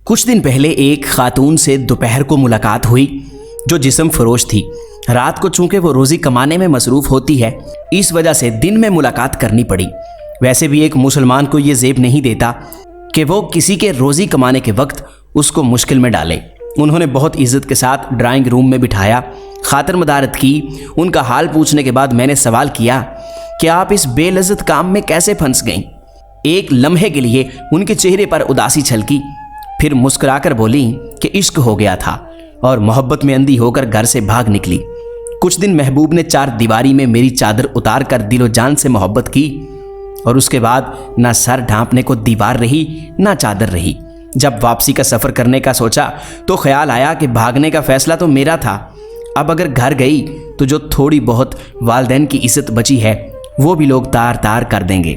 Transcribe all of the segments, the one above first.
کچھ دن پہلے ایک خاتون سے دوپہر کو ملاقات ہوئی جو جسم فروش تھی۔ رات کو چونکہ وہ روزی کمانے میں مصروف ہوتی ہے، اس وجہ سے دن میں ملاقات کرنی پڑی۔ ویسے بھی ایک مسلمان کو یہ زیب نہیں دیتا کہ وہ کسی کے روزی کمانے کے وقت اس کو مشکل میں ڈالے۔ انہوں نے بہت عزت کے ساتھ ڈرائنگ روم میں بٹھایا، خاطر مدارت کی۔ ان کا حال پوچھنے کے بعد میں نے سوال کیا کہ آپ اس بے لذت کام میں کیسے پھنس گئیں؟ ایک لمحے کے لیے ان کے چہرے پر اداسی چھلکی، پھر مسکرا کر بولی کہ عشق ہو گیا تھا اور محبت میں اندھی ہو کر گھر سے بھاگ نکلی۔ کچھ دن محبوب نے 4 دیواری میں میری چادر اتار کر دل و جان سے محبت کی، اور اس کے بعد نہ سر ڈھانپنے کو دیوار رہی نہ چادر رہی۔ جب واپسی کا سفر کرنے کا سوچا تو خیال آیا کہ بھاگنے کا فیصلہ تو میرا تھا، اب اگر گھر گئی تو جو تھوڑی بہت والدین کی عزت بچی ہے وہ بھی لوگ تار تار کر دیں گے۔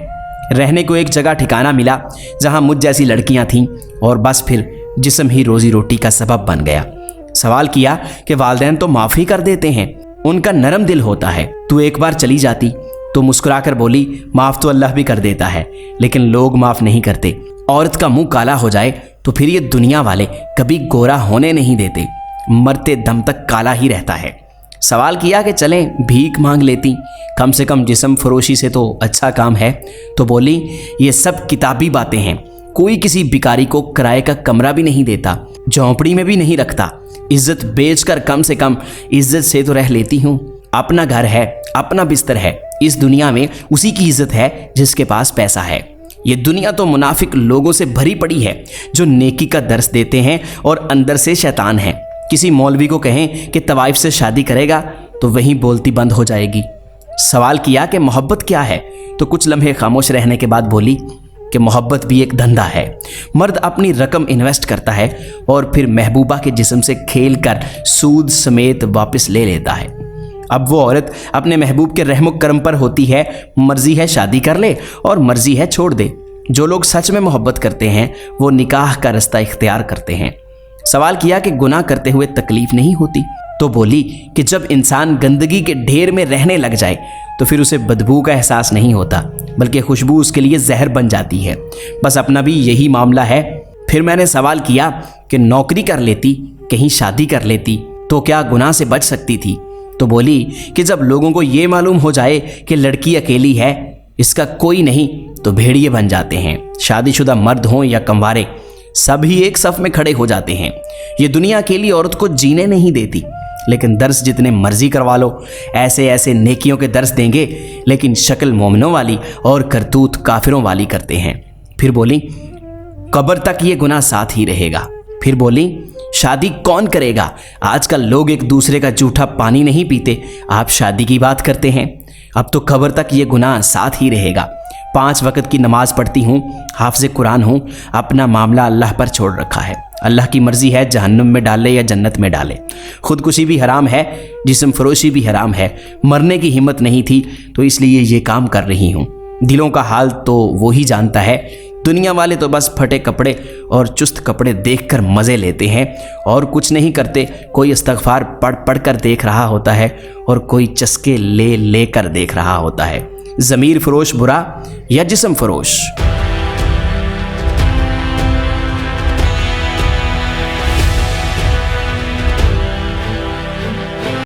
رہنے کو ایک جگہ ٹھکانہ ملا جہاں مجھ جیسی لڑکیاں تھیں، اور بس پھر جسم ہی روزی روٹی کا سبب بن گیا۔ سوال کیا کہ والدین تو معاف ہی کر دیتے ہیں، ان کا نرم دل ہوتا ہے، تو ایک بار چلی جاتی؟ تو مسکرا کر بولی معاف تو اللہ بھی کر دیتا ہے، لیکن لوگ معاف نہیں کرتے۔ عورت کا منہ کالا ہو جائے تو پھر یہ دنیا والے کبھی گورا ہونے نہیں دیتے، مرتے دم تک کالا ہی رہتا ہے۔ سوال کیا کہ چلیں بھیک مانگ لیتی، کم سے کم جسم فروشی سے تو اچھا کام ہے۔ تو بولی یہ سب کتابی باتیں ہیں، کوئی کسی بیکاری کو کرائے کا کمرہ بھی نہیں دیتا، جھونپڑی میں بھی نہیں رکھتا، عزت بیچ کر کم سے کم عزت سے تو رہ لیتی ہوں۔ اپنا گھر ہے، اپنا بستر ہے، اس دنیا میں اسی کی عزت ہے جس کے پاس پیسہ ہے۔ یہ دنیا تو منافق لوگوں سے بھری پڑی ہے جو نیکی کا درس دیتے ہیں اور اندر سے شیطان ہیں۔ کسی مولوی کو کہیں کہ طوائف سے شادی کرے گا تو وہیں بولتی بند ہو جائے گی۔ سوال کیا کہ محبت کیا ہے؟ تو کچھ لمحے خاموش رہنے کے بعد بولی کہ محبت بھی ایک دھندا ہے۔ مرد اپنی رقم انویسٹ کرتا ہے اور پھر محبوبہ کے جسم سے کھیل کر سود سمیت واپس لے لیتا ہے۔ اب وہ عورت اپنے محبوب کے رحم و کرم پر ہوتی ہے، مرضی ہے شادی کر لے اور مرضی ہے چھوڑ دے۔ جو لوگ سچ میں محبت کرتے ہیں وہ نکاح کا رستہ اختیار کرتے ہیں۔ سوال کیا کہ گناہ کرتے ہوئے تکلیف نہیں ہوتی؟ تو بولی کہ جب انسان گندگی کے ڈھیر میں رہنے لگ جائے تو پھر اسے بدبو کا احساس نہیں ہوتا، بلکہ خوشبو اس کے لیے زہر بن جاتی ہے۔ بس اپنا بھی یہی معاملہ ہے۔ پھر میں نے سوال کیا کہ نوکری کر لیتی، کہیں شادی کر لیتی تو کیا گناہ سے بچ سکتی تھی؟ تو بولی کہ جب لوگوں کو یہ معلوم ہو جائے کہ لڑکی اکیلی ہے، اس کا کوئی نہیں، تو بھیڑیے بن جاتے ہیں۔ شادی شدہ مرد ہوں یا کنوارے، سب ہی ایک صف میں کھڑے ہو جاتے ہیں۔ یہ دنیا اکیلی عورت کو جینے نہیں دیتی، لیکن درس جتنے مرضی کروا لو، ایسے ایسے نیکیوں کے درس دیں گے، لیکن شکل مومنوں والی اور کرتوت کافروں والی کرتے ہیں۔ پھر بولی قبر تک یہ گناہ ساتھ ہی رہے گا۔ پھر بولی شادی کون کرے گا؟ آج کل لوگ ایک دوسرے کا جھوٹا پانی نہیں پیتے، آپ شادی کی بات کرتے ہیں۔ اب تو قبر تک یہ گناہ ساتھ ہی رہے گا۔ 5 وقت کی نماز پڑھتی ہوں، حافظ قرآن ہوں، اپنا معاملہ اللہ پر چھوڑ رکھا ہے۔ اللہ کی مرضی ہے جہنم میں ڈالے یا جنت میں ڈالے۔ خودکشی بھی حرام ہے، جسم فروشی بھی حرام ہے۔ مرنے کی ہمت نہیں تھی تو اس لیے یہ کام کر رہی ہوں۔ دلوں کا حال تو وہی جانتا ہے، دنیا والے تو بس پھٹے کپڑے اور چست کپڑے دیکھ کر مزے لیتے ہیں اور کچھ نہیں کرتے۔ کوئی استغفار پڑھ پڑھ کر دیکھ رہا ہوتا ہے اور کوئی چسکے لے لے کر دیکھ رہا ہوتا ہے۔ ضمیر فروش برا یا جسم فروش؟